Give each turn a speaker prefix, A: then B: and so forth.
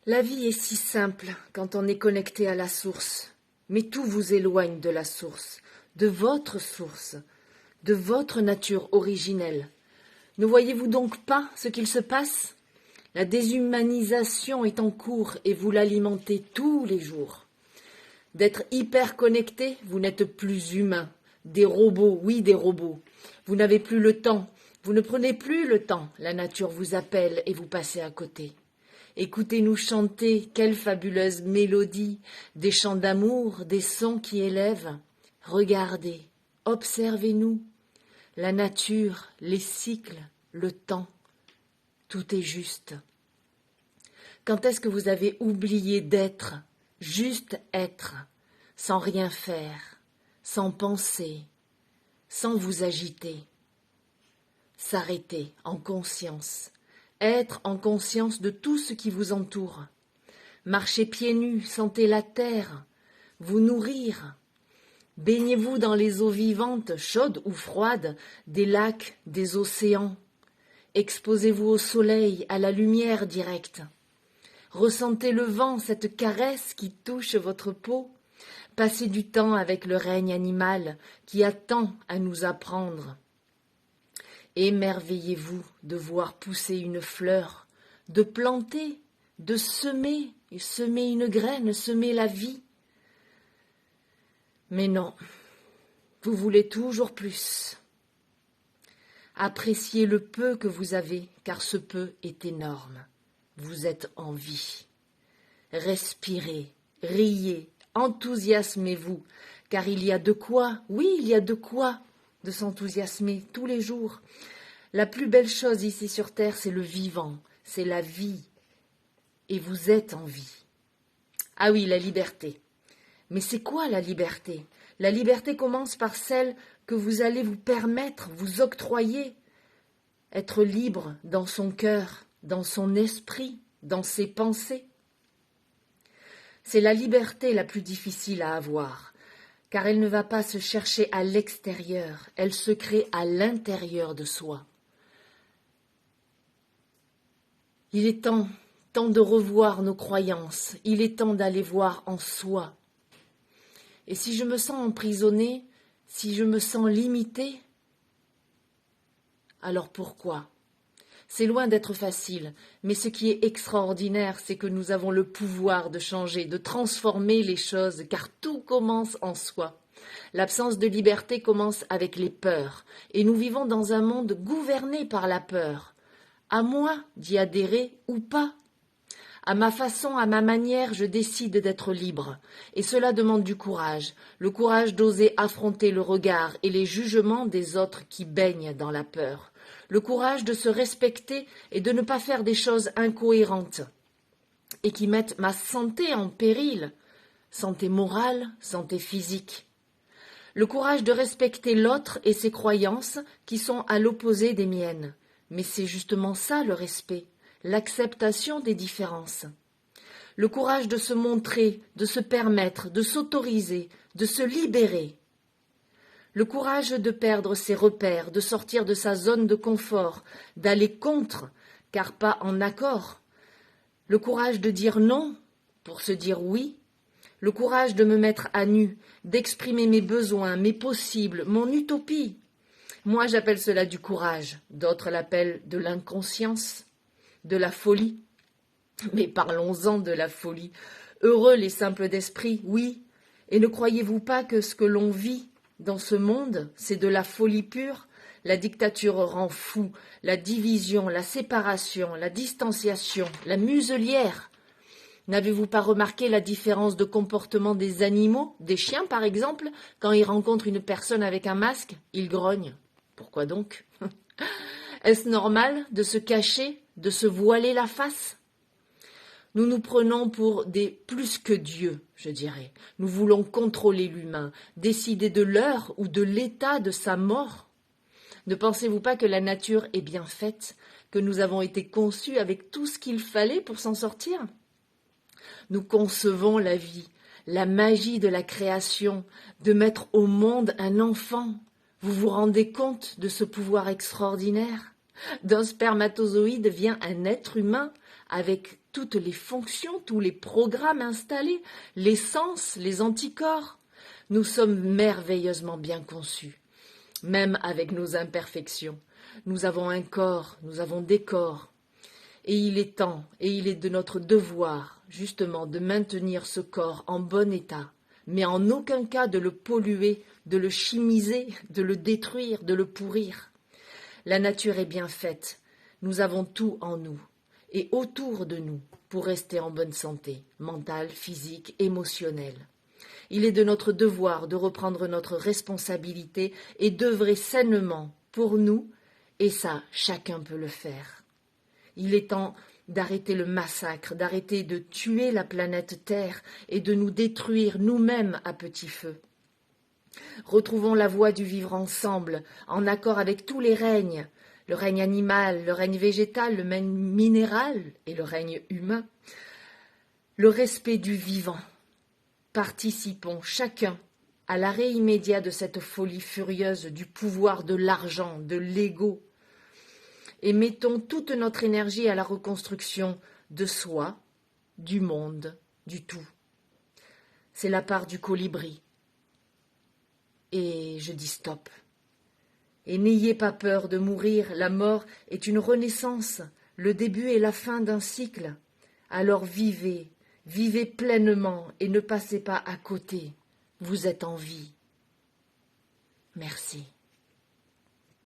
A: La vie est si simple quand on est connecté à la source, mais tout vous éloigne de la source, de votre nature originelle. Ne voyez-vous donc pas ce qu'il se passe? La déshumanisation est en cours et vous l'alimentez tous les jours. D'être hyper connecté, vous n'êtes plus humain. Des robots, oui, des robots. Vous n'avez plus le temps, vous ne prenez plus le temps. La nature vous appelle et vous passez à côté. Écoutez-nous chanter, quelle fabuleuse mélodie, des chants d'amour, des sons qui élèvent. Regardez, observez-nous. La nature, les cycles, le temps, tout est juste. Quand est-ce que vous avez oublié d'être, juste être, sans rien faire, sans penser, sans vous agiter? S'arrêter en conscience, être en conscience de tout ce qui vous entoure. Marchez pieds nus, sentez la terre, vous nourrir. Baignez-vous dans les eaux vivantes, chaudes ou froides, des lacs, des océans. Exposez-vous au soleil, à la lumière directe. Ressentez le vent, cette caresse qui touche votre peau. Passez du temps avec le règne animal qui a tant à nous apprendre. Émerveillez-vous de voir pousser une fleur, de planter, de semer une graine, semer la vie. Mais non, vous voulez toujours plus. Appréciez le peu que vous avez, car ce peu est énorme. Vous êtes en vie. Respirez, riez, enthousiasmez-vous, car il y a de quoi, oui, il y a de quoi de s'enthousiasmer tous les jours. La plus belle chose ici sur Terre, c'est le vivant, c'est la vie. Et vous êtes en vie. Ah oui, la liberté. Mais c'est quoi la liberté? La liberté commence par celle que vous allez vous permettre, vous octroyer. Être libre dans son cœur, dans son esprit, dans ses pensées. C'est la liberté la plus difficile à avoir, car elle ne va pas se chercher à l'extérieur, elle se crée à l'intérieur de soi. Il est temps de revoir nos croyances, il est temps d'aller voir en soi. Et si je me sens emprisonnée, si je me sens limitée, alors pourquoi? C'est loin d'être facile, mais ce qui est extraordinaire, c'est que nous avons le pouvoir de changer, de transformer les choses, car tout commence en soi. L'absence de liberté commence avec les peurs, et nous vivons dans un monde gouverné par la peur. À moi d'y adhérer ou pas. À ma façon, à ma manière, je décide d'être libre. Et cela demande du courage, le courage d'oser affronter le regard et les jugements des autres qui baignent dans la peur. Le courage de se respecter et de ne pas faire des choses incohérentes et qui mettent ma santé en péril, santé morale, santé physique. Le courage de respecter l'autre et ses croyances qui sont à l'opposé des miennes. Mais c'est justement ça le respect, l'acceptation des différences. Le courage de se montrer, de se permettre, de s'autoriser, de se libérer. Le courage de perdre ses repères, de sortir de sa zone de confort, d'aller contre, car pas en accord. Le courage de dire non pour se dire oui. Le courage de me mettre à nu, d'exprimer mes besoins, mes possibles, mon utopie. Moi, j'appelle cela du courage. D'autres l'appellent de l'inconscience, de la folie. Mais parlons-en de la folie. Heureux les simples d'esprit, oui. Et ne croyez-vous pas que ce que l'on vit dans ce monde, c'est de la folie pure? La dictature rend fou, la division, la séparation, la distanciation, la muselière. N'avez-vous pas remarqué la différence de comportement des animaux, des chiens par exemple, quand ils rencontrent une personne avec un masque? Ils grognent. Pourquoi donc? Est-ce normal de se cacher, de se voiler la face? Nous nous prenons pour des plus que dieux, je dirais. Nous voulons contrôler l'humain, décider de l'heure ou de l'état de sa mort. Ne pensez-vous pas que la nature est bien faite, que nous avons été conçus avec tout ce qu'il fallait pour s'en sortir? Nous concevons la vie, la magie de la création, de mettre au monde un enfant. Vous vous rendez compte de ce pouvoir extraordinaire? D'un spermatozoïde vient un être humain avec toutes les fonctions, tous les programmes installés, les sens, les anticorps. Nous sommes merveilleusement bien conçus, même avec nos imperfections. Nous avons un corps, nous avons des corps. Et il est temps, et il est de notre devoir, justement, de maintenir ce corps en bon état, mais en aucun cas de le polluer, de le chimiser, de le détruire, de le pourrir. La nature est bien faite, nous avons tout en nous et autour de nous pour rester en bonne santé, mentale, physique, émotionnelle. Il est de notre devoir de reprendre notre responsabilité et d'œuvrer sainement pour nous, et ça, chacun peut le faire. Il est temps d'arrêter le massacre, d'arrêter de tuer la planète Terre et de nous détruire nous-mêmes à petit feu. Retrouvons la voie du vivre ensemble, en accord avec tous les règnes, le règne animal, le règne végétal, le règne minéral et le règne humain. Le respect du vivant. Participons chacun à l'arrêt immédiat de cette folie furieuse du pouvoir de l'argent, de l'ego, et mettons toute notre énergie à la reconstruction de soi, du monde, du tout. C'est la part du colibri. Et je dis stop. Et n'ayez pas peur de mourir, la mort est une renaissance, le début et la fin d'un cycle. Alors vivez, vivez pleinement et ne passez pas à côté. Vous êtes en vie. Merci.